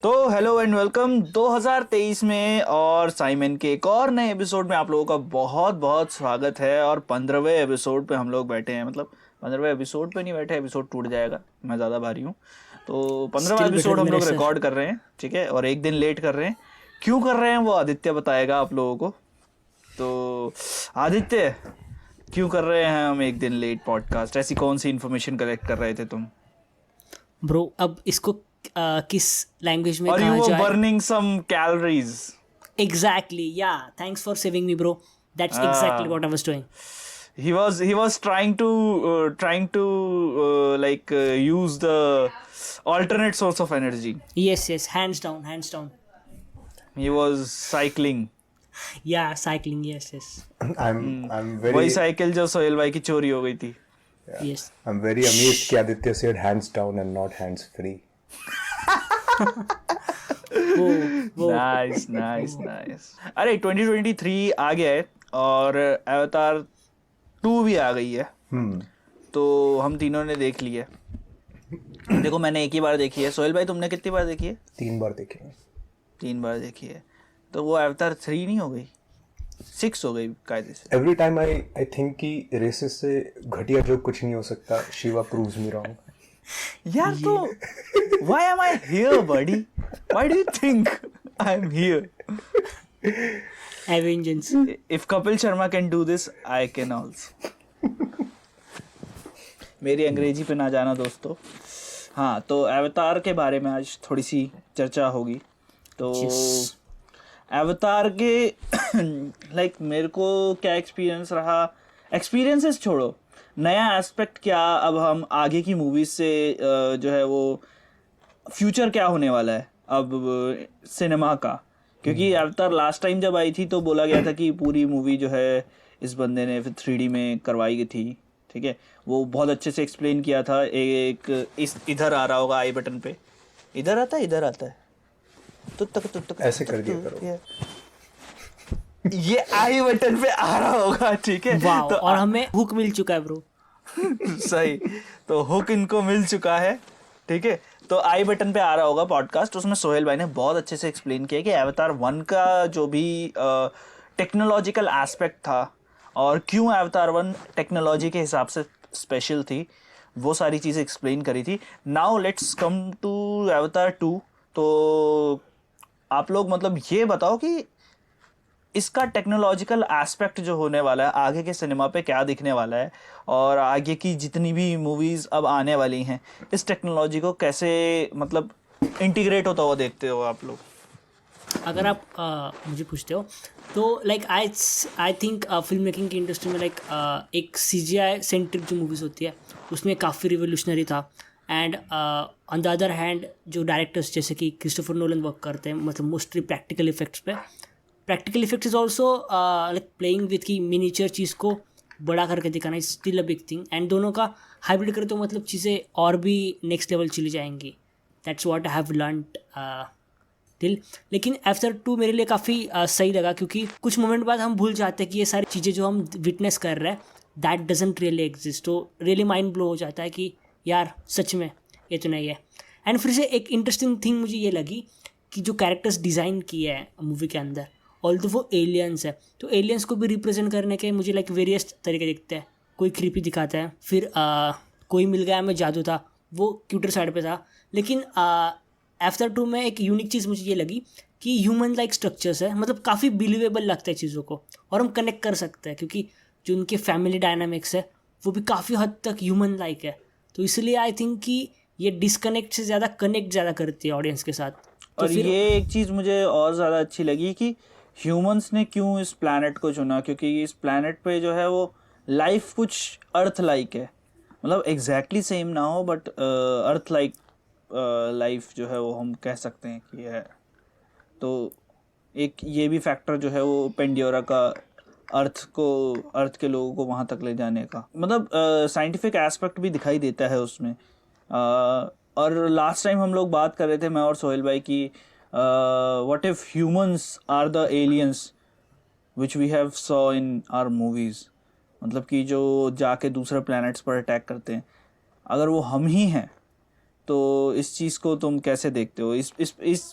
तो hello and welcome 2023 में और साइमन के एक और नए एपिसोड में आप लोगों का बहुत बहुत स्वागत है। और 15वें एपिसोड पे हम लोग बैठे हैं, मतलब 15वें एपिसोड पे नहीं बैठे, एपिसोड टूट जाएगा, मैं ज़्यादा भारी हूँ। तो 15वां स्टिल बेटर एपिसोड हम मेरे लोग सर। रिकॉर्ड कर रहे हैं, ठीक है, और एक दिन लेट कर रहे हैं। क्यों कर रहे हैं वो आदित्य बताएगा आप लोगों को। तो आदित्य, क्यों कर रहे हैं हम एक दिन लेट पॉडकास्ट? ऐसी कौन सी इन्फॉर्मेशन कलेक्ट कर रहे थे तुम? ब्रो अब इसको किस लैंग्वेज में और यू कहा वर जाए? बर्निंग सम कैलोरीज। एग्जैक्टली, या thanks for saving me bro, that's exactly what I was doing. He was trying to use the alternate source of energy. Yes yes, hands down hands down. He was cycling. या cycling, yes yes I'm वही very cycle जो सोहेल भाई की चोरी हो गई थी। Yes. I'm very amazed कि Aditya said hands down and not hands free. वो नाइस। अरे 2023 आ गया है और अवतार 2 भी आ गई है। तो हम तीनों ने देख ली है। देखो, मैंने एक ही बार देखी है। सोहेल भाई, तुमने कितनी बार देखी है? 3 बार देखे। 3 बार देखी है। तो वो अवतार 3 नहीं हो गई, 6 हो गई कायदे से। Every time I think कि रेसिस से घटिया जो कुछ नहीं हो सकता, शिवा proves me wrong. यार तो why am I here, buddy? Why do you think I'm here? एवेंजेंस। If Kapil Sharma can do this, I can also. मेरी अंग्रेजी पे ना जाना दोस्तों। हाँ, तो अवतार के बारे में आज थोड़ी सी चर्चा होगी। तो अवतार के मेरे को क्या एक्सपीरियंस रहा, एक्सपीरियंसेस छोड़ो, नया एस्पेक्ट क्या, अब हम आगे की मूवीज से जो है वो फ्यूचर क्या होने वाला है अब सिनेमा का। क्योंकि अवतार लास्ट टाइम जब आई थी तो बोला गया था कि पूरी मूवी जो है इस बंदे ने फिर 3D में करवाई गई थी, ठीक है। वो बहुत अच्छे से एक्सप्लेन किया था। एक इस इधर आ रहा होगा आई बटन पे, इधर आता है तो ऐसे कर दिया करो। ये आई बटन पे आ रहा होगा, ठीक है। वाओ, तो और हमें हुक मिल चुका है ब्रो। सही, तो हुक इनको मिल चुका है, ठीक है। तो आई बटन पे आ रहा होगा पॉडकास्ट, उसमें सोहेल भाई ने बहुत अच्छे से एक्सप्लेन किया कि अवतार 1 का जो भी टेक्नोलॉजिकल एस्पेक्ट था और क्यों अवतार 1 टेक्नोलॉजी के हिसाब से स्पेशल थी, वो सारी चीज़ें एक्सप्लेन करी थी। नाउ लेट्स कम टू अवतार 2। तो आप लोग मतलब ये बताओ कि इसका टेक्नोलॉजिकल एस्पेक्ट जो होने वाला है आगे के सिनेमा पे क्या दिखने वाला है, और आगे की जितनी भी मूवीज अब आने वाली हैं इस टेक्नोलॉजी को कैसे मतलब इंटीग्रेट होता हुआ देखते हो आप लोग? अगर आप मुझे पूछते हो तो like I think film making की इंडस्ट्री में एक CGI सेंट्रिक जो मूवीज़ होती है उसमें काफ़ी रिवोल्यूशनरी था। And on the other hand जो डायरेक्टर्स जैसे कि क्रिस्टोफर नोलन वर्क करते हैं मतलब मोस्टली प्रैक्टिकल इफेक्ट्स पे। Practical effect is also like playing with की मिनीचर चीज़ को बड़ा करके दिखाना is still a big thing. And दोनों का हाइब्रिड करें तो मतलब चीज़ें और भी नेक्स्ट लेवल चली जाएंगी। That's what I have learned till. लेकिन अवतार 2 मेरे लिए काफ़ी सही लगा क्योंकि कुछ मोमेंट बाद हम भूल जाते हैं कि ये सारी चीज़ें जो हम विटनेस कर रहे हैं दैट डजेंट रियली एग्जिस्ट। तो रियली माइंड ब्लो हो जाता है कि यार सच में ये तो नहीं है। एंड फिर से एक इंटरेस्टिंग थिंग मुझे ये लगी कि जो कैरेक्टर्स डिज़ाइन किए हैं मूवी के अंदर, ऑल्दो वो एलियंस है तो एलियंस को भी रिप्रेजेंट करने के मुझे लाइक वेरियस तरीके दिखते हैं। कोई क्रीपी दिखाता है, फिर कोई मिल गया में जादू था, वो क्यूटर साइड पे था। लेकिन अवतार 2 में एक यूनिक चीज़ मुझे ये लगी कि ह्यूमन लाइक स्ट्रक्चर्स है, मतलब काफ़ी बिलीवेबल लगता है चीज़ों को और हम कनेक्ट कर सकते हैं क्योंकि जो उनके फैमिली डायनामिक्स है वो भी काफ़ी हद तक ह्यूमन लाइक है। तो इसलिए आई थिंक कि ये डिस्कनेक्ट से ज़्यादा कनेक्ट ज़्यादा करती है ऑडियंस के साथ। तो और फिर ये एक चीज़ मुझे और ज़्यादा अच्छी लगी कि ह्यूमंस ने क्यों इस प्लैनेट को चुना, क्योंकि इस प्लैनेट पे जो है वो लाइफ कुछ अर्थ लाइक है, मतलब एग्जैक्टली सेम ना हो बट अर्थ लाइक लाइफ जो है वो हम कह सकते हैं कि है। तो एक ये भी फैक्टर जो है वो पेंडियोरा का अर्थ के लोगों को वहाँ तक ले जाने का मतलब साइंटिफिक एस्पेक्ट भी दिखाई देता है उसमें। और लास्ट टाइम हम लोग बात कर रहे थे मैं और सोहेल भाई की what if humans are the aliens which we have saw in our movies, मतलब कि जो जाके दूसरे प्लैनेट्स पर अटैक करते हैं, अगर वो हम ही हैं तो इस चीज़ को तुम कैसे देखते हो? इस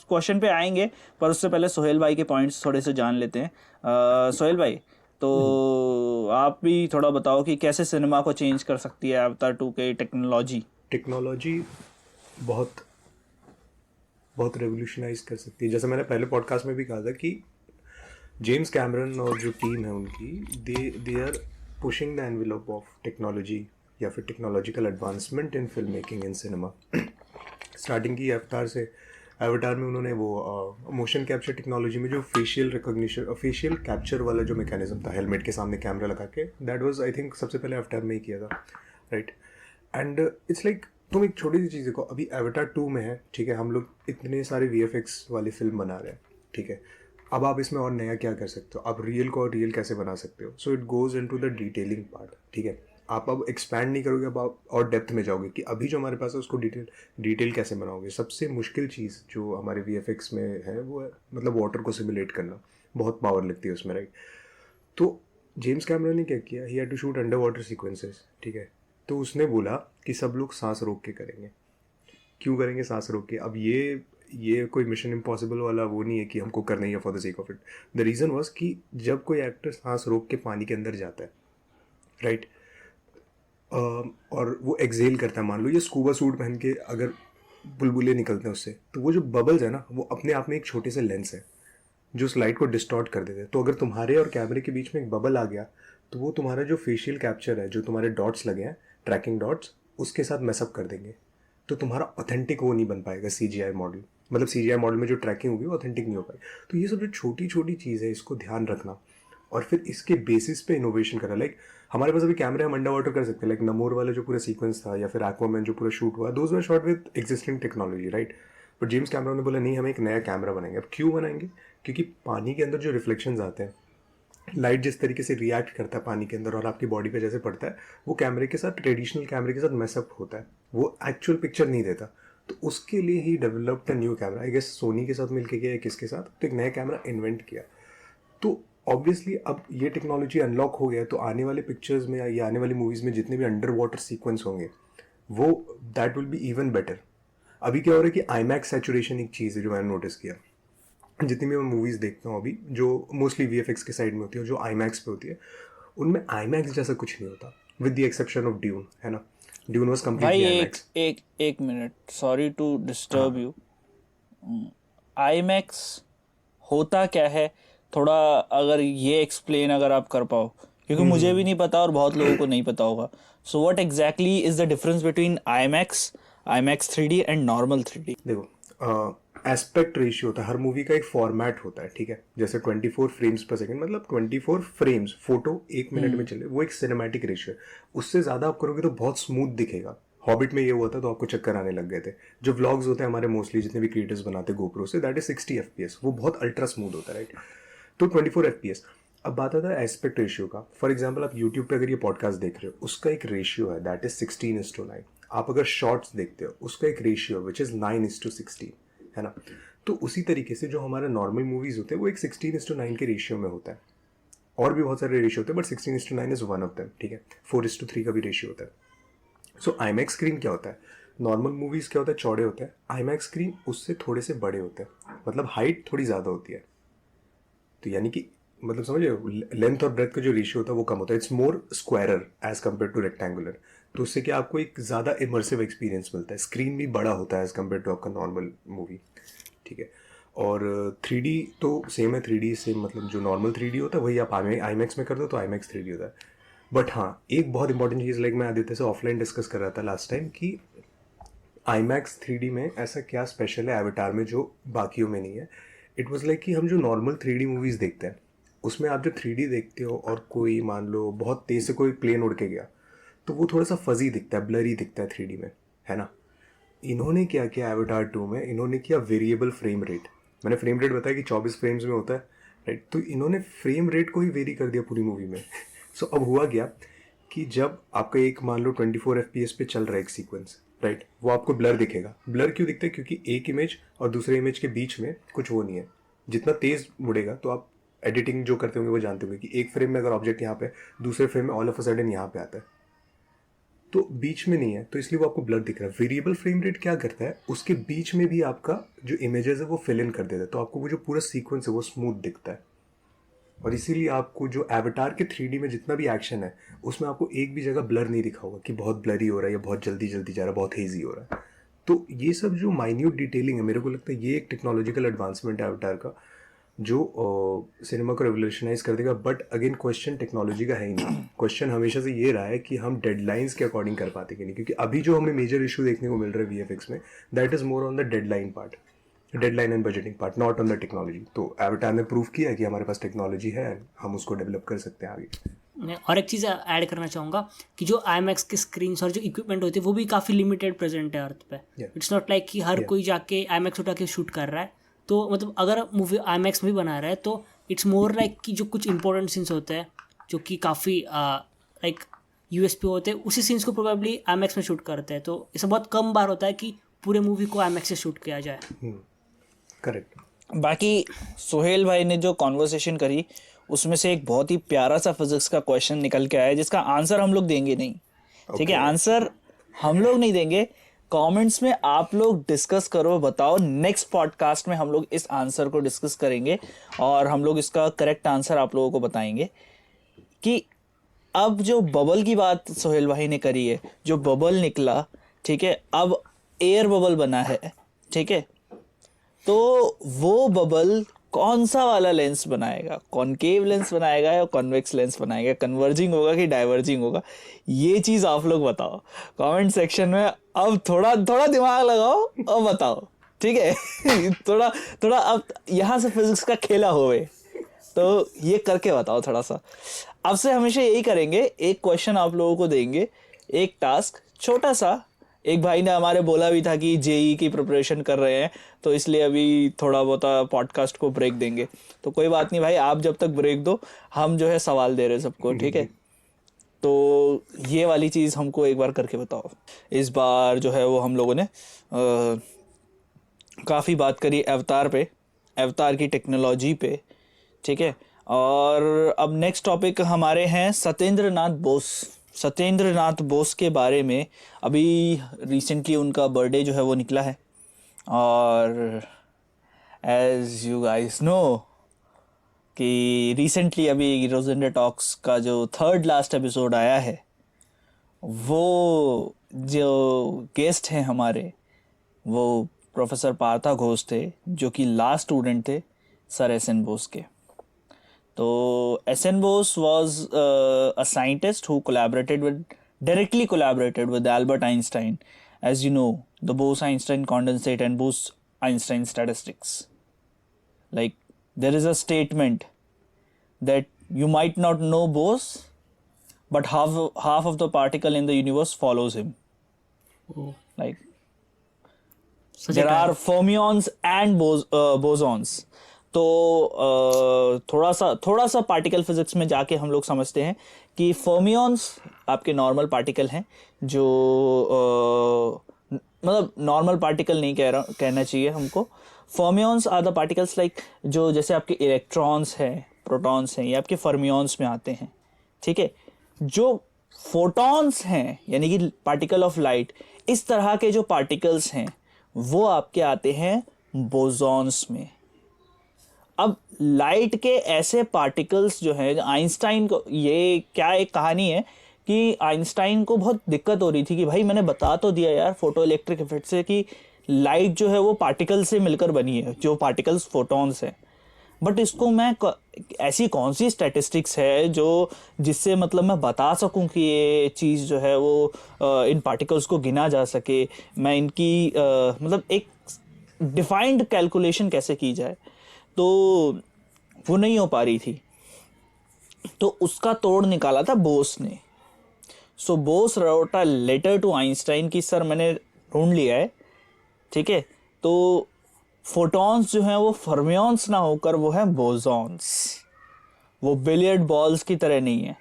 क्वेश्चन पे आएंगे, पर उससे पहले सोहेल भाई के पॉइंट्स थोड़े से जान लेते हैं। सोहेल भाई, तो आप भी थोड़ा बताओ कि कैसे सिनेमा को चेंज कर सकती है अवतार 2 के टेक्नोलॉजी? टेक्नोलॉजी बहुत बहुत रेवोल्यूशनाइज कर सकती है। जैसे मैंने पहले पॉडकास्ट में भी कहा था कि जेम्स कैमरन और जो टीम है उनकी, they are pushing the envelope of technology या फिर technological advancement in film making in cinema. Starting की अवतार से, अवतार में उन्होंने वो मोशन कैप्चर टेक्नोलॉजी में जो फेशियल रिकॉग्निशन, फेशियल कैप्चर वाला जो मैकेनिज्म था हेलमेट के सामने कैमरा लगा के, दैट वाज आई थिंक सबसे पहले अवतार में ही किया था, राइट। एंड इट्स लाइक तुम एक छोटी सी चीज़ देखो, अभी अवतार 2 में है, ठीक है, हम लोग इतने सारे VFX वाली फिल्म बना रहे हैं, ठीक है, अब आप इसमें और नया क्या कर सकते हो, आप रियल को और रियल कैसे बना सकते हो। So it goes into the detailing part, ठीक है। आप अब एक्सपैंड नहीं करोगे, अब आप और डेप्थ में जाओगे कि अभी जो हमारे पास है उसको डिटेल कैसे बनाओगे। सबसे मुश्किल चीज़ जो हमारे VFX में है वो है मतलब वाटर को सिमुलेट करना, बहुत पावर लगती है उसमें, राइट। तो जेम्स कैमरन ने क्या किया, he had to shoot under water sequences, ठीक है। तो उसने बोला कि सब लोग सांस रोक के करेंगे। क्यों करेंगे सांस रोक के? अब ये कोई मिशन इम्पॉसिबल वाला वो नहीं है कि हमको करना ही है for the sake of it. The reason was कि जब कोई एक्टर सांस रोक के पानी के अंदर जाता है, राइट, और वो एक्सेल करता है, मान लो ये स्कूबा सूट पहन के अगर बुलबुले निकलते हैं उससे, तो वो जो बबल्स है ना, वो अपने आप में एक छोटे से लेंस है जो उस लाइट को डिस्टॉर्ट कर देते हैं। तो अगर तुम्हारे और कैमरे के बीच में एक बबल आ गया तो वो तुम्हारा जो फेशियल कैप्चर है, जो तुम्हारे डॉट्स लगे हैं, ट्रैकिंग डॉट्स, उसके साथ मैसअप कर देंगे। तो तुम्हारा ऑथेंटिक वो नहीं बन पाएगा CGI मॉडल, मतलब CGI मॉडल में जो ट्रैकिंग होगी वो ऑथेंटिक नहीं हो पाएगी। तो ये सब जो छोटी छोटी चीज़ है इसको ध्यान रखना और फिर इसके बेसिस पे इनोवेशन करा। लाइक हमारे पास अभी कैमरे हम अंडर वाटर कर सकते हैं, लाइक नमोर वाला जो पूरा सीक्वेंस था या फिर एक्वामैन जो पूरा शूट हुआ, those were shot with existing technology, right. But James Cameron ने बोला नहीं, हम एक नया कैमरा बनाएंगे। अब क्यों बनाएंगे? क्योंकि पानी के अंदर जो रिफ्लेक्शंस आते हैं, लाइट जिस तरीके से रिएक्ट करता है पानी के अंदर और आपकी बॉडी पे जैसे पड़ता है, वो कैमरे के साथ, ट्रेडिशनल कैमरे के साथ मैसअप होता है, वो एक्चुअल पिक्चर नहीं देता। तो उसके लिए ही developed a new camera, I guess Sony के साथ मिलके किया या किसके साथ, तो एक नया कैमरा इन्वेंट किया। तो ऑब्वियसली अब ये टेक्नोलॉजी अनलॉक हो गया, तो आने वाले पिक्चर्स में या आने वाली मूवीज़ में जितने भी अंडर वाटर सीक्वेंस होंगे वो that will be even better. अभी क्या हो रहा है कि IMAX सैचुरेशन एक चीज़ है जो मैंने नोटिस किया। जितनी भी मैं मूवीज़ देखता हूँ अभी जो मोस्टली VFX के साइड में होती है, जो IMAX पे होती है, उनमें IMAX जैसा कुछ नहीं होता, with the exception of Dune, है ना। ड्यून वॉज भाई कम्प्लीटली एक IMAX। एक एक minute, sorry to disturb you. IMAX होता क्या है, थोड़ा अगर ये एक्सप्लेन अगर आप कर पाओ, क्योंकि मुझे भी नहीं पता और बहुत लोगों को नहीं पता होगा। So what exactly is the difference between IMAX 3D and normal 3D? देखो, एस्पेक्ट रेशियो होता है, हर मूवी का एक फॉर्मेट होता है, ठीक है। जैसे 24 फ्रेम्स पर सेकंड, मतलब 24 फ्रेम्स फोटो 1 मिनट में चले, वो एक सिनेमैटिक रेशियो है। उससे ज़्यादा आप करोगे तो बहुत स्मूथ दिखेगा। हॉबिट में ये हुआ था तो आपको चक्कर आने लग गए थे। जो व्लॉग्स होते हैं हमारे मोस्टली जितने भी क्रिएटर्स बनाते हैं गोप्रो से, दैट इज 60 FPS, वो बहुत अल्ट्रा स्मूथ होता है, राइट। तो 24 FPS। अब बात आता है एस्पेक्ट रेशियो का। फॉर एग्जाम्पल आप यूट्यूब पे अगर ये पॉडकास्ट देख रहे हो, उसका एक रेशियो है, दैट इज 16:9। आप अगर शॉर्ट्स देखते हो उसका एक रेशियो विच इज़ 9:16, है ना। तो उसी तरीके से जो हमारे नॉर्मल मूवीज़ होते हैं वो एक 16:9 के रेशियो में होता है। और भी बहुत सारे रेशियो होते हैं but 16:9 is one of them, ठीक है। 4:3 का भी रेशियो होता है। सो IMAX स्क्रीन क्या होता है, नॉर्मल मूवीज़ क्या होता है, चौड़े होते हैं। IMAX स्क्रीन उससे थोड़े से बड़े होते हैं, मतलब हाइट थोड़ी ज़्यादा होती है। तो यानी कि मतलब समझिए लेंथ और ब्रेथ का जो रेशियो होता है वो कम होता है। It's more squarer as compare to rectangular. तो उससे क्या आपको एक ज़्यादा इमर्सिव एक्सपीरियंस मिलता है। स्क्रीन भी बड़ा होता है एज कम्पेयर टू आपका नॉर्मल मूवी, ठीक है। और 3D तो सेम है, 3D सेम, मतलब जो नॉर्मल 3D होता है वही आप IMAX में कर दो तो IMAX 3D होता है। बट हाँ, एक बहुत इंपॉर्टेंट चीज़, लाइक मैं आदित्य से ऑफलाइन डिस्कस कर रहा था लास्ट टाइम कि IMAX 3D में ऐसा क्या स्पेशल है एवतार में जो बाकियों में नहीं है। इट वाज लाइक कि हम जो नॉर्मल 3D मूवीज़ देखते हैं उसमें आप जब 3D देखते हो और कोई मान लो बहुत तेज़ से कोई प्लेन उड़ के गया तो वो थोड़ा सा फजी दिखता है, ब्लरी दिखता है 3D में, है ना। इन्होंने क्या किया एवतार 2 में, इन्होंने किया वेरिएबल फ्रेम रेट। मैंने फ्रेम रेट बताया कि 24 फ्रेम्स में होता है, राइट। तो इन्होंने फ्रेम रेट को ही वेरी कर दिया पूरी मूवी में। सो अब हुआ क्या कि जब आपका एक मान लो 24 FPS पे चल रहा है एक सीक्वेंस, राइट, वो आपको ब्लर दिखेगा। ब्लर क्यों दिखता है? क्योंकि एक इमेज और दूसरे इमेज के बीच में कुछ वो नहीं है। जितना तेज़ मुड़ेगा, तो आप एडिटिंग जो करते होंगे वो जानते होंगे कि एक फ्रेम में अगर ऑब्जेक्ट यहाँ पे, दूसरे फ्रेम में ऑल ऑफ अ सडन यहाँ पे आता है, तो बीच में नहीं है, तो इसलिए वो आपको ब्लर दिख रहा है। वेरिएबल फ्रेम रेट क्या करता है, उसके बीच में भी आपका जो इमेजेस है वो फिल इन कर देता है, तो आपको वो जो पूरा सीक्वेंस है वो स्मूथ दिखता है। और इसीलिए आपको जो एवटार के 3D में जितना भी एक्शन है उसमें आपको एक भी जगह ब्लर नहीं दिखा होगा कि बहुत ब्लरी हो रहा है या बहुत जल्दी जल्दी जा रहा है, बहुत हेजी हो रहा है। तो ये सब जो माइन्यूट डिटेलिंग है, मेरे को लगता है ये एक टेक्नोलॉजिकल एडवांसमेंट है एवटार का, जो सिनेमा को रेवोल्यूशनाइज कर देगा। बट अगेन क्वेश्चन टेक्नोलॉजी का है ही नहीं, क्वेश्चन हमेशा से ये रहा है कि हम डेडलाइंस के अकॉर्डिंग कर पाते कि नहीं, क्योंकि अभी जो हमें मेजर इशू देखने को मिल रहा है VFX में, that is more on the deadline part, deadline and budgeting part, not on the technology. तो एवटार ने प्रूव किया है कि हमारे पास टेक्नोलॉजी है, हम उसको डेवलप कर सकते हैं आगे। मैं और एक चीज़ ऐड करना चाहूँगा कि जो IMAX के स्क्रीन्स और जो इक्विपमेंट होते हैं वो भी काफ़ी लिमिटेड प्रेजेंट है अर्थ पे। इट्स नॉट लाइक कि हर कोई जाके IMAX उठा के शूट कर रहा है। तो मतलब अगर मूवी IMAX में भी बना रहा है तो इट्स मोर लाइक कि जो कुछ इंपॉर्टेंट सीन्स होते हैं जो कि काफ़ी लाइक US पे होते हैं, उसी सीन्स को प्रोबेबली IMAX में शूट करते हैं। तो ऐसा बहुत कम बार होता है कि पूरे मूवी को IMAX से शूट किया जाए। करेक्ट। बाकी सोहेल भाई ने जो कॉन्वर्सेशन करी उसमें से एक बहुत ही प्यारा सा फिजिक्स का क्वेश्चन निकल के आया जिसका आंसर हम लोग देंगे नहीं, ठीक है? आंसर हम लोग नहीं देंगे, कमेंट्स में आप लोग डिस्कस करो, बताओ। नेक्स्ट पॉडकास्ट में हम लोग इस आंसर को डिस्कस करेंगे और हम लोग इसका करेक्ट आंसर आप लोगों को बताएंगे कि अब जो बबल की बात सोहेल भाई ने करी है, जो बबल निकला, ठीक है, अब एयर बबल बना है, ठीक है, तो वो बबल कौन सा वाला लेंस बनाएगा? कॉनकेव लेंस बनाएगा या कॉन्वेक्स लेंस बनाएगा? कन्वर्जिंग होगा कि डाइवर्जिंग होगा? ये चीज़ आप लोग बताओ कमेंट सेक्शन में। अब थोड़ा थोड़ा दिमाग लगाओ और बताओ, ठीक है? थोड़ा थोड़ा अब यहाँ से फिजिक्स का खेला होवे तो ये करके बताओ थोड़ा सा। अब से हमेशा यही करेंगे, एक क्वेश्चन आप लोगों को देंगे, एक टास्क छोटा सा। एक भाई ने हमारे बोला भी था कि JEE की प्रिपरेशन कर रहे हैं तो इसलिए अभी थोड़ा बहुत पॉडकास्ट को ब्रेक देंगे। तो कोई बात नहीं भाई, आप जब तक ब्रेक दो हम जो है सवाल दे रहे हैं सबको, ठीक है? तो ये वाली चीज़ हमको एक बार करके बताओ। इस बार जो है वो हम लोगों ने काफ़ी बात करी अवतार पे, अवतार की टेक्नोलॉजी पे, ठीक है? और अब नेक्स्ट टॉपिक हमारे हैं सत्येंद्र नाथ बोस। सत्येंद्र नाथ बोस के बारे में अभी रिसेंटली उनका बर्थडे जो है वो निकला है और एज यू गाइस नो कि रिसेंटली अभी रोजेंडर टॉक्स का जो 3rd लास्ट एपिसोड आया है, वो जो गेस्ट हैं हमारे वो प्रोफेसर पार्था घोष थे, जो कि लास्ट स्टूडेंट थे सर SN बोस के। तो SN Bose was a scientist who directly collaborated with Albert Einstein, as you know, the Bose-Einstein condensate and Bose-Einstein statistics. Like, there is a statement that you might not know Bose, but half of the particle in the universe follows him. Oh. Like, Such there a are fermions and bosons. तो थोड़ा सा particle physics में जाके हम लोग समझते हैं कि फर्मियंस आपके नॉर्मल पार्टिकल हैं, जो मतलब नॉर्मल पार्टिकल नहीं कहना चाहिए हमको। Fermions are the particles like जो जैसे आपके इलेक्ट्रॉन्स हैं, प्रोटॉन्स हैं, ये आपके फर्मियंस में आते हैं, ठीक है? जो फोटॉन्स हैं यानी कि पार्टिकल ऑफ लाइट, इस तरह के जो पार्टिकल्स हैं वो आपके आते हैं बोसॉन्स में। अब लाइट के ऐसे पार्टिकल्स जो हैं, आइंस्टाइन को, ये क्या एक कहानी है कि आइंस्टाइन को बहुत दिक्कत हो रही थी कि भाई मैंने बता तो दिया यार फोटो इलेक्ट्रिक इफेक्ट से कि लाइट जो है वो पार्टिकल से मिलकर बनी है, जो पार्टिकल्स फोटॉन्स हैं, बट इसको मैं ऐसी कौन सी स्टैटिस्टिक्स है जो जिससे मतलब मैं बता सकूं कि ये चीज़ जो है वो इन पार्टिकल्स को गिना जा सके, मैं इनकी मतलब एक डिफाइंड कैलकुलेशन कैसे की जाए, तो वो नहीं हो पा रही थी। तो उसका तोड़ निकाला था बोस ने। So Bose wrote a letter to Einstein कि सर मैंने ढूंढ लिया है, ठीक है, तो फोटॉन्स जो हैं वो फर्मियंस ना होकर वो हैं बोसॉन्स। वो बिलियर्ड बॉल्स की तरह नहीं है,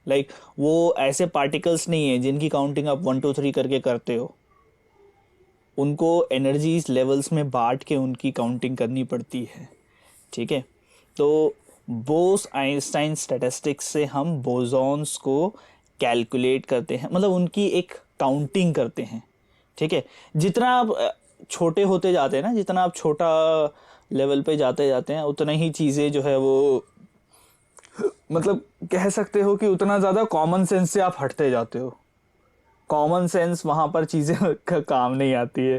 लाइक वो ऐसे पार्टिकल्स नहीं है जिनकी काउंटिंग आप 1 2 3 करके करते हो। उनको एनर्जीज लेवल्स में बांट के उनकी काउंटिंग करनी पड़ती है, ठीक है? तो बोस आइंस्टाइन स्टैटिस्टिक्स से हम बोसॉन्स को कैलकुलेट करते हैं, मतलब उनकी एक काउंटिंग करते हैं, ठीक है। जितना आप छोटे होते जाते हैं ना, जितना आप छोटा लेवल पे जाते जाते हैं, उतना ही चीज़ें जो है वो, मतलब कह सकते हो कि उतना ज़्यादा कॉमन सेंस से आप हटते जाते हो। कॉमन सेंस वहाँ पर चीज़ें का काम नहीं आती है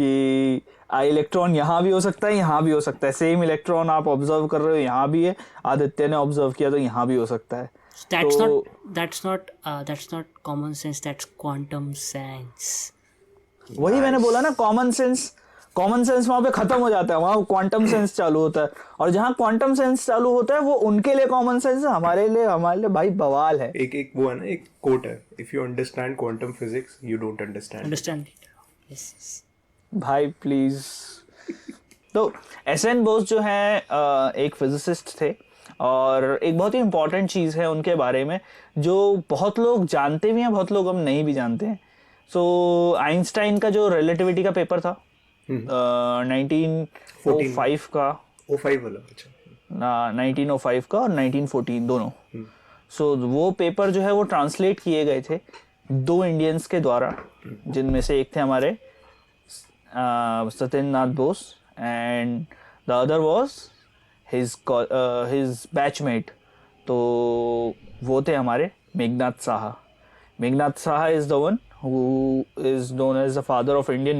कि इलेक्ट्रॉन यहाँ भी हो सकता है, यहाँ भी हो सकता है, सेम इलेक्ट्रॉन आप ऑब्जर्व कर रहे हो यहाँ भी है, आदित्य ने ऑब्जर्व किया तो यहाँ भी हो सकता है। that's not common sense, that's quantum sense. वही मैंने बोला ना, कॉमन सेंस वहाँ पे खत्म हो जाता है, वहाँ क्वांटम सेंस चालू होता है, और जहाँ क्वांटम सेंस चालू होता है वो उनके लिए कॉमन सेंस है, हमारे लिए भाई बवाल है। एक वो है ना, एक कोट है, if you understand quantum physics you don't understand Yes. भाई प्लीज। तो एसएन बोस जो है एक फिजिसिस्ट थे, और एक बहुत ही इंपॉर्टेंट चीज़ है उनके बारे में जो बहुत लोग जानते भी हैं, बहुत लोग हम नहीं भी जानते हैं। सो आइंस्टाइन का जो रिलेटिविटी का पेपर था 1905 का, 05 वाला, अच्छा 1905 का और 1914 दोनों। सो वो पेपर जो है वो ट्रांसलेट किए गए थे 2 इंडियंस के द्वारा, जिनमें से एक थे हमारे Satyendra Nath Bose, and the other was his batchmate. तो वो थे हमारे Meghnath Saha. Meghnath Saha is the one who is known as the father of Indian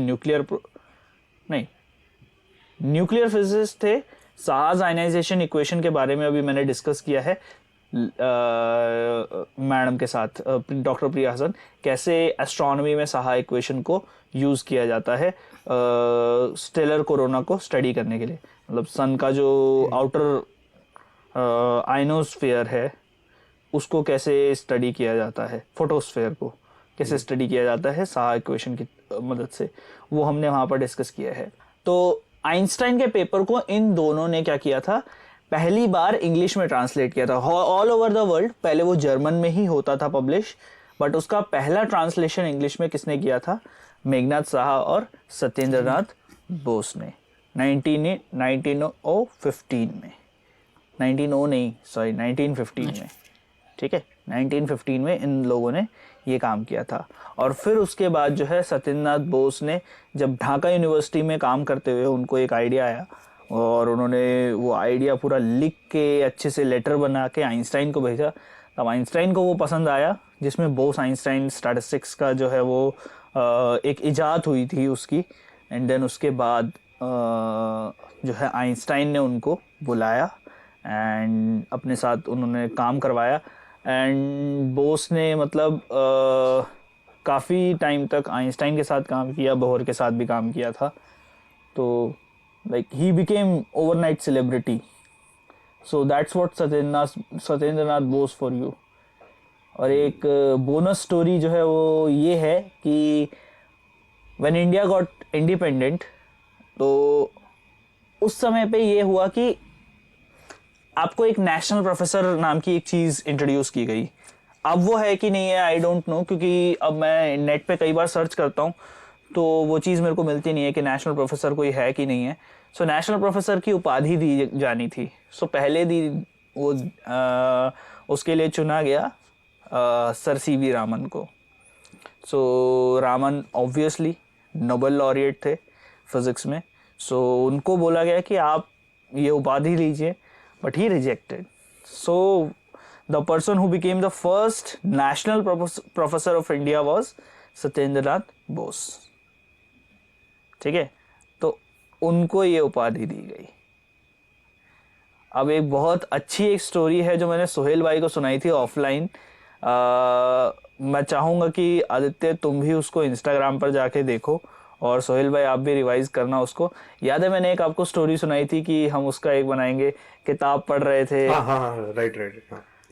nuclear physics थे। साहाज आयनाइजेशन इक्वेशन के बारे में अभी मैंने डिस्कस किया है मैडम के साथ, डॉक्टर प्रिया हसन, कैसे एस्ट्रोनॉमी में साहा इक्वेशन को यूज़ किया जाता है स्टेलर कोरोना को स्टडी करने के लिए। मतलब सन का जो आउटर आइनोस्फेयर है उसको कैसे स्टडी किया जाता है, फोटोस्फेयर को कैसे स्टडी किया जाता है साहा इक्वेशन की मदद से, वो हमने वहाँ पर डिस्कस किया है। तो आइंस्टाइन के पेपर को इन दोनों ने क्या किया था, पहली बार इंग्लिश में ट्रांसलेट किया था। ऑल ओवर द वर्ल्ड पहले वो जर्मन में ही होता था पब्लिश, बट उसका पहला ट्रांसलेशन इंग्लिश में किसने किया था, मेघनाथ साहा और सत्येंद्र नाथ बोस ने 1915 में, ठीक है 1915 में इन लोगों ने ये काम किया था। और फिर उसके बाद जो है सत्येंद्र नाथ बोस ने जब ढाका यूनिवर्सिटी में काम करते हुए उनको एक आइडिया आया, और उन्होंने वो आइडिया पूरा लिख के अच्छे से लेटर बना के आइंस्टाइन को भेजा। तब आइंस्टाइन को वो पसंद आया, जिसमें बोस आइंस्टाइन स्टैटिस्टिक्स का जो है वो एक इजाद हुई थी उसकी। एंड देन उसके बाद जो है आइंस्टाइन ने उनको बुलाया एंड अपने साथ उन्होंने काम करवाया। एंड बोस ने मतलब काफ़ी टाइम तक आइंस्टाइन के साथ काम किया, बोहर के साथ भी काम किया था। तो like he became overnight celebrity, so that's what Satyendra Nath Bose for you। और एक बोनस स्टोरी जो है वो ये है कि when India got independent, तो उस समय पे ये हुआ कि आपको एक नेशनल प्रोफेसर नाम की एक चीज़ इंट्रोड्यूस की गई। अब वो है कि नहीं है आई डोंट नो, क्योंकि अब मैं नेट पे कई बार सर्च करता हूँ तो वो चीज़ मेरे को मिलती नहीं है कि नेशनल प्रोफेसर कोई है कि नहीं है। सो नेशनल प्रोफेसर की उपाधि दी जानी थी। सो पहले दी वो उसके लिए चुना गया सर सीवी रामन को। सो रामन ऑब्वियसली नोबेल लॉरिएट थे फिज़िक्स में। सो उनको बोला गया कि आप ये उपाधि लीजिए, but he rejected. So the person who became the first national professor of India was Satyendra Nath Bose, ठीक है। तो उनको ये उपाधि दी गई। अब एक बहुत अच्छी एक स्टोरी है जो मैंने सोहेल भाई को सुनाई थी ऑफलाइन। मैं चाहूँगा कि आदित्य तुम भी उसको इंस्टाग्राम पर जाके देखो, और सोहेल भाई आप भी रिवाइज करना उसको। याद है मैंने एक आपको स्टोरी सुनाई थी कि हम उसका एक बनाएंगे, किताब पढ़ रहे थे। हाँ, राइट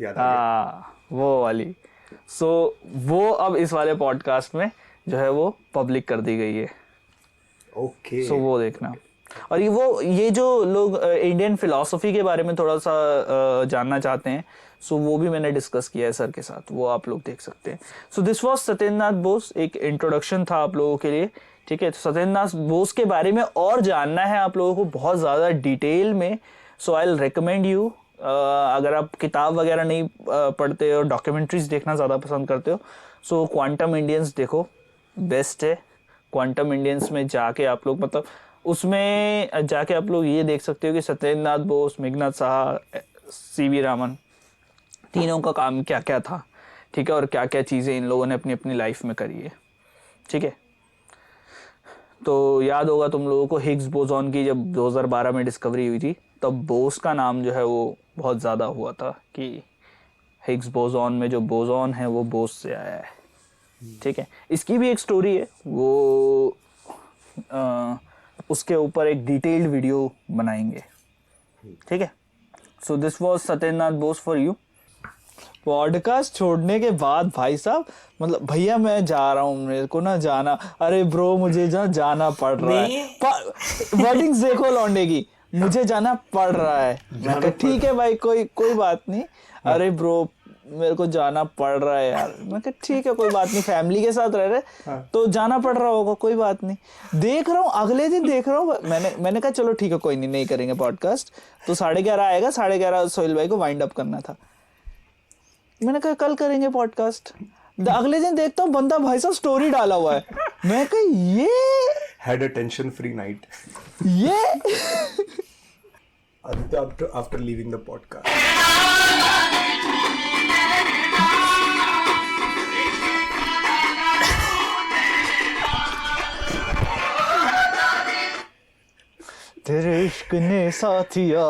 याद आ गया। वो वाली। सो वो अब इस वाले पॉडकास्ट में जो है वो पब्लिक कर दी गई है। ओके। सो वो देखना। और ये जो लोग इंडियन फिलॉसफी के बारे में थोड़ा सा जानना चाहते हैं, सो वो भी मैंने डिस्कस किया है सर के साथ, वो आप लोग देख सकते हैं। So this was Satyendra Nath Bose, एक इंट्रोडक्शन था आप लोगों के लिए, ठीक है। तो सत्येंद्र नाथ बोस के बारे में और जानना है आप लोगों को बहुत ज़्यादा डिटेल में, सो आई विल रिकमेंड यू अगर आप किताब वगैरह नहीं पढ़ते हो, डॉक्यूमेंट्रीज देखना ज़्यादा पसंद करते हो, सो क्वांटम इंडियंस देखो, बेस्ट है। क्वांटम इंडियंस में जाके आप लोग मतलब उसमें जाके आप लोग ये देख सकते हो कि सत्येंद्र नाथ बोस, मेघनाथ साहा, सीवी रामन, तीनों का काम क्या क्या था, ठीक है, और क्या क्या चीज़ें इन लोगों ने अपनी अपनी लाइफ में करी है, ठीक है। तो याद होगा तुम लोगों को हिग्स बोसॉन की जब 2012 में डिस्कवरी हुई थी, तब बोस का नाम जो है वो बहुत ज़्यादा हुआ था कि हिग्स बोसॉन में जो बोसॉन है वो बोस से आया है, ठीक है। इसकी भी एक स्टोरी है, वो उसके ऊपर एक डिटेल्ड वीडियो बनाएंगे, ठीक है। So this was Satyendranath Bose for you. Podcast छोड़ने के बाद भाई साहब, मतलब भैया मैं जा रहा हूँ, मेरे को ना जाना, अरे ब्रो मुझे जाना पड़ रहा है, वर्डिंग्स देखो लौंडे की, मुझे जाना पड़ रहा है। मैं कहा ठीक है भाई, कोई बात नहीं। अरे ब्रो मेरे को जाना पड़ रहा है यार। मैं कहा ठीक है कोई बात नहीं, फैमिली के साथ रह रहे तो जाना पड़ रहा होगा, कोई बात नहीं। देख रहा हूँ अगले दिन देख रहा हूँ, मैंने कहा चलो ठीक है कोई नहीं करेंगे पॉडकास्ट। तो 11:30 आएगा, 11:30 सोहेल भाई को वाइंड अप करना था। मैंने कहा कल करेंगे पॉडकास्ट। अगले दिन देखता हूँ बंदा भाई साहब स्टोरी डाला हुआ है। मैं कहा ये had a tension free night ये Aditya after leaving the podcast. तेरे इश्क ने साथिया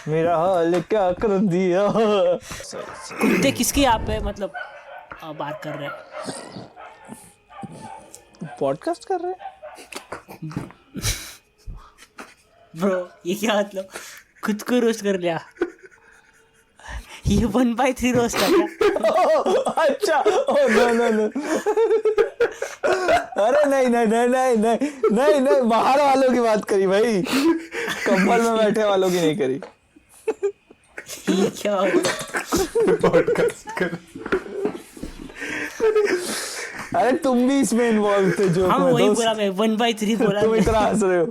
मेरा हाल क्या कर दिया। कुत्ते किसकी आप है मतलब बात कर रहे हैं? पॉडकास्ट कर रहे हैं ब्रो ये क्या मतलब, खुद को रोस्ट कर लिया। ये 1/3 रोस्ट है क्या? अच्छा ओ नो अरे नहीं, बाहर वालों की बात करी भाई, कंबल में बैठे वालों की नहीं करी। ये क्या पॉडकास्ट कर अरे तुम भी इसमें इन्वॉल्व थे जो हम वही बोला, मैं 1/3 बोला। तुम इतना हंस रहे हो।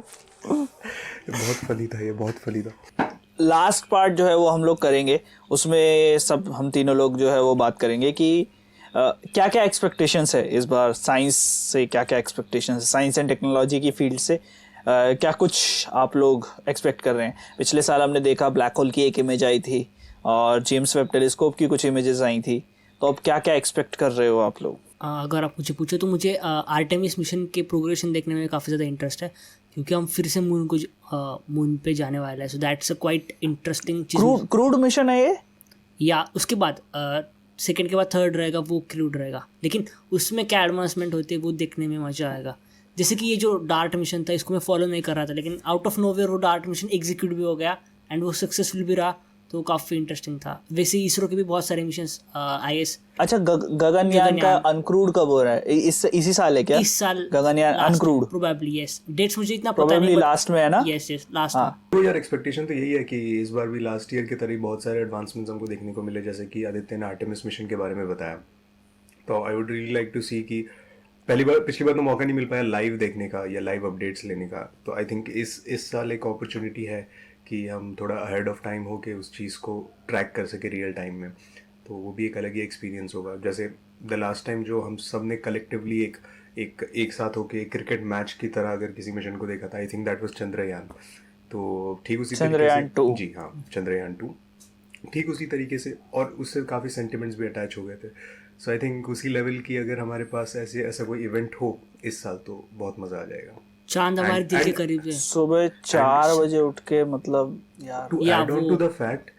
बहुत फनी था ये, बहुत फनी था। लास्ट पार्ट जो है वो हम लोग करेंगे, उसमें सब हम तीनों लोग जो है वो बात करेंगे कि क्या क्या एक्सपेक्टेशंस है इस बार साइंस से, क्या क्या एक्सपेक्टेशंस है साइंस एंड टेक्नोलॉजी की फील्ड से, क्या कुछ आप लोग एक्सपेक्ट कर रहे हैं। पिछले साल हमने देखा ब्लैक होल की एक इमेज आई थी और जेम्स वेब टेलीस्कोप की कुछ इमेजेस आई थी, तो अब क्या क्या एक्सपेक्ट कर रहे हो आप लोग। अगर आप मुझे पूछो तो मुझे आर्टेमिस मिशन के प्रोग्रेशन देखने में काफ़ी ज़्यादा इंटरेस्ट है, क्योंकि हम फिर से मून पे जाने वाला है। So that's a quite interesting cheese. Crude mission है ये, या उसके बाद सेकंड के बाद थर्ड रहेगा वो क्रूड रहेगा, लेकिन उसमें क्या एडवांसमेंट होती है वो देखने में मज़ा आएगा। जैसे कि ये जो डार्ट मिशन था इसको मैं फॉलो नहीं कर रहा था, लेकिन आउट ऑफ नोवेयर वो डार्ट मिशन एग्जीक्यूट भी हो गया एंड वो सक्सेसफुल भी रहा, तो काफ़ी इंटरेस्टिंग था। वैसे इसरो के भी बहुत सारे मिशंस IS। अच्छा गगनयान का अनक्रूड कब हो रहा है, इसी साल है क्या? इस साल Gaganyaan uncrewed probably, yes. Dates मुझे इतना पता प्रोबेबली नहीं, लास्ट में है ना? यस लास्ट में। तो यार एक्सपेक्टेशन तो यही है कि इस बार भी लास्ट ईयर की तरह बहुत सारे एडवांसमेंट्स हमको देखने को मिले, जैसे कि आदित्य ने आर्टेमिस मिशन के बारे में बताया। तो I would really like to see कि पिछली बार तो मौका नहीं मिल पाया लाइव देखने का या लाइव अपडेट्स लेने का, तो आई थिंक इस साल एक अपॉर्चुनिटी है कि हम थोड़ा अहेड ऑफ टाइम हो के उस चीज़ को ट्रैक कर सके रियल टाइम में, तो वो भी एक अलग ही एक्सपीरियंस होगा। जैसे द लास्ट टाइम जो हम सब ने कलेक्टिवली एक साथ होके क्रिकेट मैच की तरह अगर किसी मिशन को देखा था, I think that was Chandrayaan. तो ठीक उसी चंद्रयान तरीके 2, से, जी हाँ चंद्रयान 2 ठीक उसी तरीके से, और उससे काफ़ी सेंटिमेंट्स भी अटैच हो गए थे। सो आई थिंक उसी लेवल की अगर हमारे पास ऐसा कोई इवेंट हो इस साल तो बहुत मज़ा आ जाएगा। चांद हमारे दिल के करीब है। सुबह 4 बजे उठ के, मतलब यार to add on to the fact,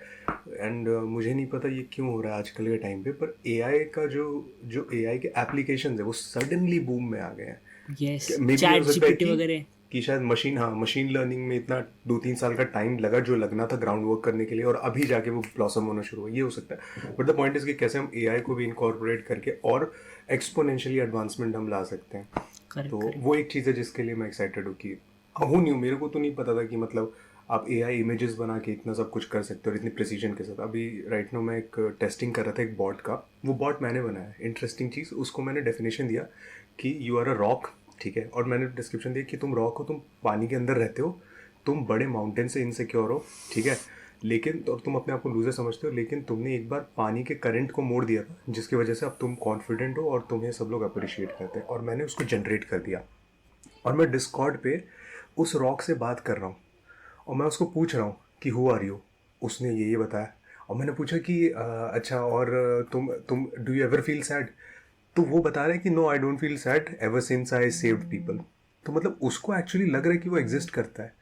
and मुझे नहीं पता ये क्यों हो रहा है आजकल के टाइम पे, पर एआई का जो एआई के एप्लीकेशंस है वो सडनली बूम में आ गए हैं। यस, Maybe चैट हो सकता है GPT वगैरह कि शायद मशीन लर्निंग में इतना 2-3 साल का टाइम लगा जो लगना था ग्राउंड वर्क करने के लिए, और अभी जाके वो ब्लॉसम होना शुरू हुआ, ये हो सकता है। बट द पॉइंट इज कि कैसे हम एआई को भी इनकॉर्पोरेट करके और एक्सपोनेंशियली एडवांसमेंट हम ला सकते हैं। तो वो एक चीज़ है जिसके लिए मैं एक्साइटेड हूँ कि मेरे को तो नहीं पता था कि मतलब आप एआई इमेजेस बना के इतना सब कुछ कर सकते हो और इतनी प्रिसीजन के साथ। अभी राइट नाउ मैं एक टेस्टिंग कर रहा था एक बॉट का, वो बॉट मैंने बनाया। इंटरेस्टिंग चीज़, उसको मैंने डेफिनेशन दिया कि यू आर अ रॉक, ठीक है, और मैंने डिस्क्रिप्शन दिया कि तुम रॉक हो, तुम पानी के अंदर रहते हो, तुम बड़े माउंटेन से इनसिक्योर हो, ठीक है, लेकिन तो तुम अपने आप को लूजर समझते हो, लेकिन तुमने एक बार पानी के करंट को मोड़ दिया था, जिसकी वजह से अब तुम कॉन्फिडेंट हो और तुम्हें सब लोग अप्रिशिएट करते हैं। और मैंने उसको जनरेट कर दिया और मैं डिस्कॉर्ड पे उस रॉक से बात कर रहा हूँ और मैं उसको पूछ रहा हूँ कि हु आर यू। उसने ये बताया और मैंने पूछा कि अच्छा और तुम do you ever feel sad? तो वो बता रहा है कि no I don't feel sad ever since I saved people. तो मतलब उसको एक्चुअली लग रहा है कि वो एग्जिस्ट करता है।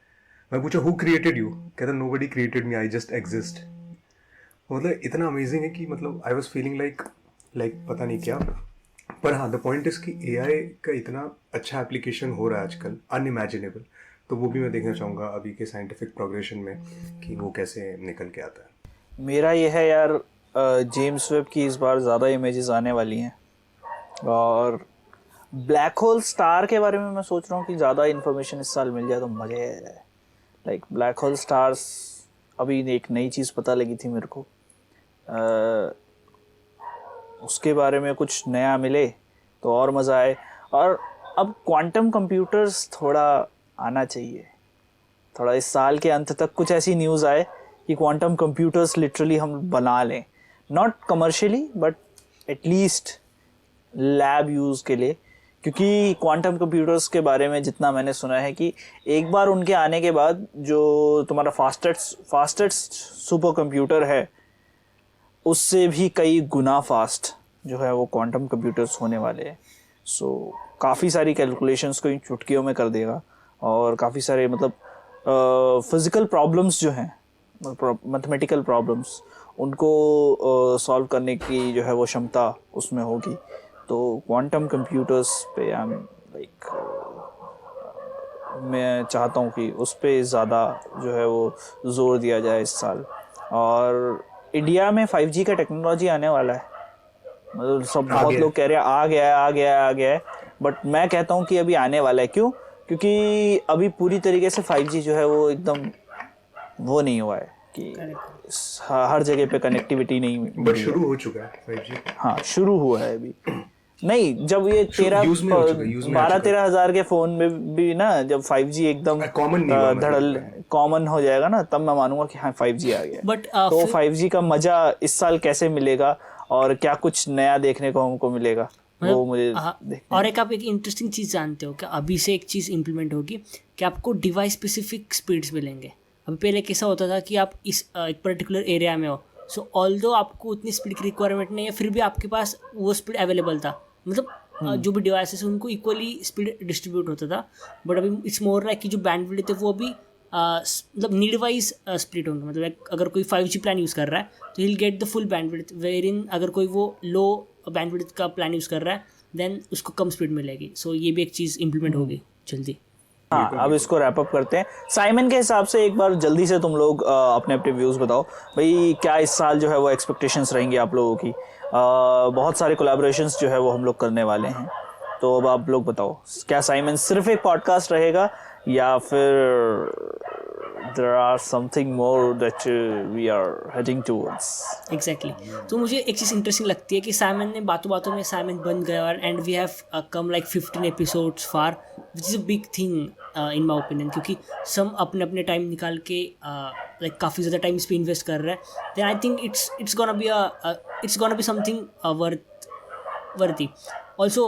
मैं पूछा हु क्रिएटेड यू? कहता nobody created me, I just exist. मतलब इतना अमेजिंग है कि मतलब आई वॉज फीलिंग लाइक पता नहीं क्या। पर हाँ, द पॉइंट इज कि एआई का इतना अच्छा एप्लीकेशन हो रहा है आजकल, अनइमेजिनेबल। तो वो भी मैं देखना चाहूँगा अभी के साइंटिफिक प्रोग्रेशन में कि वो कैसे निकल के आता है। मेरा ये है यार, जेम्स वेब की इस बार ज़्यादा इमेजेस आने वाली हैं और ब्लैक होल स्टार के बारे में मैं सोच रहा हूँ कि ज़्यादा इन्फॉर्मेशन इस साल मिल जाए तो मज़े है। लाइक ब्लैक होल स्टार्स, अभी एक नई चीज़ पता लगी थी मेरे को, उसके बारे में कुछ नया मिले तो और मज़ा आए। और अब क्वांटम कंप्यूटर्स थोड़ा आना चाहिए, थोड़ा इस साल के अंत तक कुछ ऐसी न्यूज़ आए कि क्वांटम कंप्यूटर्स लिटरली हम बना लें, not commercially but at least lab use के लिए। क्योंकि क्वांटम कंप्यूटर्स के बारे में जितना मैंने सुना है कि एक बार उनके आने के बाद जो तुम्हारा फास्टेस्ट सुपर कंप्यूटर है उससे भी कई गुना फास्ट जो है वो क्वांटम कंप्यूटर्स होने वाले हैं। सो काफ़ी सारी कैलकुलेशंस को इन चुटकियों में कर देगा और काफ़ी सारे मतलब फिज़िकल प्रॉब्लम्स जो हैं, मैथमेटिकल प्रॉब्लम्स, उनको सॉल्व करने की जो है वो क्षमता उसमें होगी। तो क्वांटम कंप्यूटर्स पे आई एम लाइक, मैं चाहता हूँ कि उस पे ज़्यादा जो है वो ज़ोर दिया जाए इस साल। और इंडिया में 5G का टेक्नोलॉजी आने वाला है, मतलब सब बहुत लोग कह रहे हैं आ गया है, बट मैं कहता हूँ कि अभी आने वाला है। क्यों? क्योंकि अभी पूरी तरीके से 5G जो है वो एकदम वो नहीं हुआ है कि हर जगह पे कनेक्टिविटी नहीं, बट शुरू हो चुका है 5G। हाँ शुरू हुआ है अभी। नहीं, जब ये 12-13 हज़ार के फ़ोन में भी ना, जब 5G एकदम कॉमन हो जाएगा ना, तब मैं मानूंगा कि हाँ 5G आ गया। बट तो 5G का मज़ा इस साल कैसे मिलेगा और क्या कुछ नया देखने को हमको मिलेगा, वो मुझे और एक आप एक इंटरेस्टिंग चीज़ जानते हो क्या? अभी से एक चीज़ इम्प्लीमेंट होगी कि आपको डिवाइस स्पेसिफिक स्पीड्स मिलेंगे। अभी पहले कैसा होता था कि आप इस एक पर्टिकुलर एरिया में हो, सो ऑल्दो आपको उतनी स्पीड की रिक्वायरमेंट नहीं है, फिर भी आपके पास वो स्पीड अवेलेबल था। मतलब जो भी डिवाइसेस उनको इक्वली स्पीड डिस्ट्रीब्यूट होता था। बट अभी इट्स मोर लाइक कि जो बैंडविड्थ है वो अभी मतलब नीड वाइज स्प्लिट होंगे। मतलब अगर कोई 5G प्लान यूज़ कर रहा है तो he get the full bandwidth, where in अगर कोई वो लो बैंडविड्थ का प्लान यूज़ कर रहा है देन उसको कम स्पीड मिलेगी। सो ये भी एक चीज़ इम्प्लीमेंट होगी जल्दी। हाँ, अब इसको रैप अप करते हैं। साइमन के हिसाब से एक बार जल्दी से तुम लोग अपने अपने व्यूज़ बताओ भाई, क्या इस साल जो है वो एक्सपेक्टेशंस रहेंगी आप लोगों की? बहुत सारे कोलैबोरेशंस जो है वो हम लोग करने वाले हैं, तो अब आप लोग बताओ, क्या साइमन सिर्फ एक पॉडकास्ट रहेगा या फिर there are something more that we are heading towards? Exactly. तो मुझे एक चीज़ इंटरेस्टिंग लगती है कि साइमन ने बातों बातों में साइमन बन गया और and we have come like 15 episodes far, which is a big thing in my opinion. क्योंकि सब अपने अपने टाइम निकाल के लाइक काफ़ी ज़्यादा टाइम इस पर इन्वेस्ट कर रहे हैं। Then I think it's gonna be something worthy. Also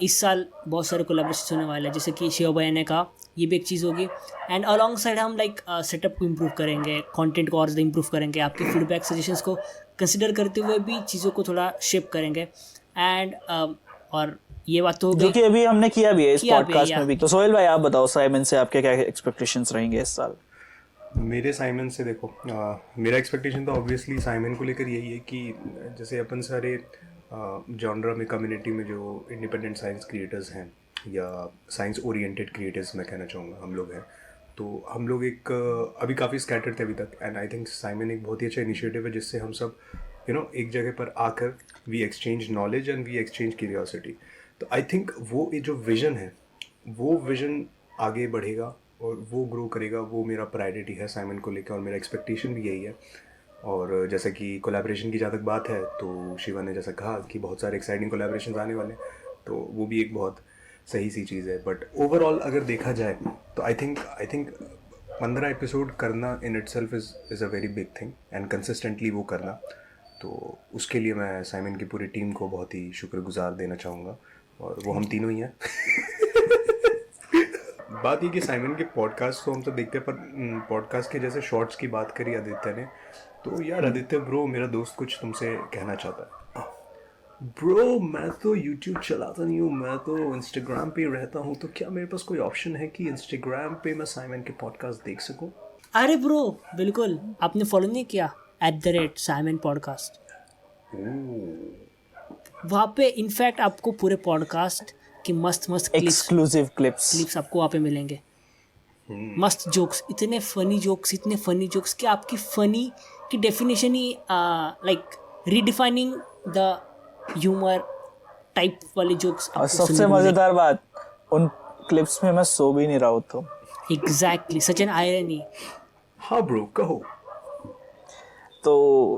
इस साल बहुत सारे कोलैबोरेशन होने वाले हैं, जैसे कि शिव भैया ने कहा, ये भी एक चीज़ होगी। एंड अलॉन्ग साइड हम लाइक सेटअप को इम्प्रूव करेंगे, कंटेंट को और ज़्यादा इम्प्रूव करेंगे, आपके फीडबैक सजेशंस को कंसिडर करते हुए भी चीज़ों को थोड़ा शेप करेंगे। एंड और ये बात तो जो कि अभी हमने किया भी है इस पॉडकास्ट में भी। तो सोहेल भाई आप बताओ, साइमन से आपके क्या एक्सपेक्टेशंस रहेंगे इस साल? मेरे साइमन से देखो, मेरा एक्सपेक्टेशन तो ऑब्वियसली साइमन को लेकर यही है कि जैसे अपन सारे जॉनरा में, कम्युनिटी में जो इंडिपेंडेंट साइंस क्रिएटर्स हैं या साइंस ओरिएंटेड क्रिएटर्स मैं कहना चाहूँगा हम लोग हैं, तो हम लोग एक अभी काफ़ी स्कैटर्ड थे अभी तक। एंड आई थिंक साइमन एक बहुत ही अच्छा इनिशिएटिव है जिससे हम सब एक जगह पर आकर we exchange knowledge and we exchange curiosity. तो आई थिंक वो जो विज़न है वो विज़न आगे बढ़ेगा और वो ग्रो करेगा। वो मेरा प्रायोरिटी है साइमन को लेकर और मेरा एक्सपेक्टेशन भी यही है। और जैसा कि कोलैबोरेशन की जहाँ तक बात है, तो शिवा ने जैसा कहा कि बहुत सारे एक्साइटिंग कोलैबोरेशंस आने वाले, तो वो भी एक बहुत सही सी चीज़ है। बट ओवरऑल अगर देखा जाए तो आई थिंक 15 एपिसोड करना in itself is a very big thing and consistently वो करना, तो उसके लिए मैं साइमन की पूरी टीम को बहुत ही शुक्रगुजार देना चाहूँगा, और वो हम तीनों ही हैं। बात ये कि साइमन के पॉडकास्ट तो हम तो देखते हैं, पर पॉडकास्ट के जैसे शॉर्ट्स की बात करी आदित्य ने, तो यार आदित्य ब्रो, मेरा दोस्त कुछ तुमसे कहना चाहता है। ब्रो मैं तो यूट्यूब चलाता नहीं हूँ, मैं तो इंस्टाग्राम पे ही रहता हूँ, तो क्या मेरे पास कोई ऑप्शन है कि इंस्टाग्राम पे मैं साइमन के पॉडकास्ट देख सकूँ? अरे ब्रो बिल्कुल, आपने फॉलो नहीं किया @Simon Podcast? वहाँ पे इनफैक्ट आपको पूरे पॉडकास्ट की मस्त एक्सक्लूसिव क्लिप्स आपको वहाँ पे मिलेंगे। मस्त जोक्स, इतने फनी जोक्स कि आपकी फनी की definition he like redefining the humour type वाले जोक्स। और सबसे मजेदार बात, उन क्लिप्स में मैं सो भी नहीं रहा हूँ तो एग्जैक्टली, सच एन आयरनी। हाँ ब्रो कहो। तो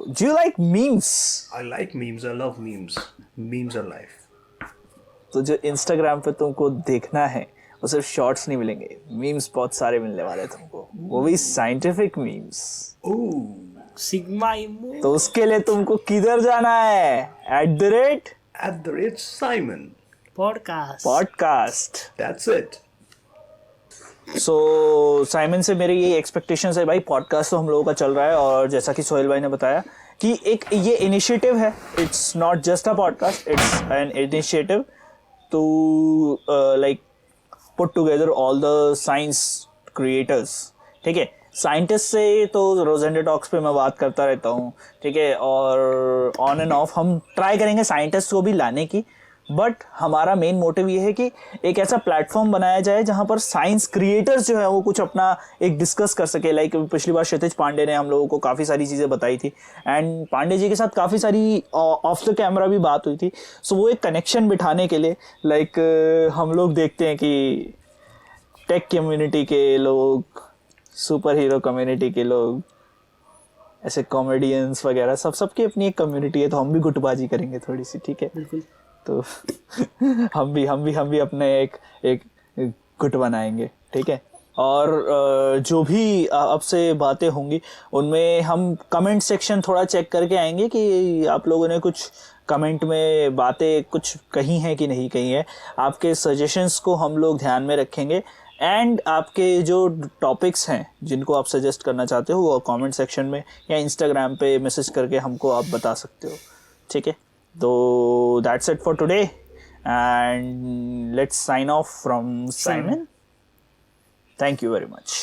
do you like memes? I like memes, I love memes, memes our life. तो जो इंस्टाग्राम पे तुमको देखना है वो सिर्फ शॉर्ट्स नहीं मिलेंगे, मीम्स बहुत सारे मिलने वाले हैं तुमको, वो भी साइंटिफिक मीम्स। सिग्मा इमो। तो उसके लिए तुमको किधर जाना है? @Simon podcast. That's it. So Simon से मेरी ये एक्सपेक्टेशन है भाई, पॉडकास्ट तो हम लोगों का चल रहा है, और जैसा कि सोहेल भाई ने बताया कि एक ये इनिशिएटिव है, it's not just a podcast, it's an initiative to like put together all the science creators. ठीक है, साइंटिस्ट से तो रोजेंडे टॉक्स पे मैं बात करता रहता हूँ, ठीक है, और ऑन एंड ऑफ हम ट्राई करेंगे साइंटिस्ट को भी लाने की, बट हमारा मेन मोटिव ये है कि एक ऐसा प्लेटफॉर्म बनाया जाए जहाँ पर साइंस क्रिएटर्स जो है वो कुछ अपना एक डिस्कस कर सके। लाइक पिछली बार क्षितिज पांडे ने हम लोगों को काफ़ी सारी चीज़ें बताई थी, एंड पांडे जी के साथ काफ़ी सारी ऑफ द कैमरा भी बात हुई थी। सो वो एक कनेक्शन बिठाने के लिए लाइक हम लोग देखते हैं कि टेक कम्युनिटी के लोग, सुपर हीरो कम्युनिटी के लोग, ऐसे कॉमेडियंस वगैरह सबकी अपनी एक कम्युनिटी है, तो हम भी गुटबाजी करेंगे थोड़ी सी, ठीक है। बिल्कुल। तो हम भी अपने एक गुट बनाएंगे, ठीक है। और जो भी अब से बातें होंगी उनमें हम कमेंट सेक्शन थोड़ा चेक करके आएंगे कि आप लोगों ने कुछ कमेंट में बातें कुछ कही हैं कि नहीं कही हैं। आपके सजेशंस को हम लोग ध्यान में रखेंगे, एंड आपके जो टॉपिक्स हैं जिनको आप सजेस्ट करना चाहते हो वो कमेंट सेक्शन में या इंस्टाग्राम पे मैसेज करके हमको आप बता सकते हो, ठीक है। तो that's it for today, and let's sign off from Simon. Thank you very much.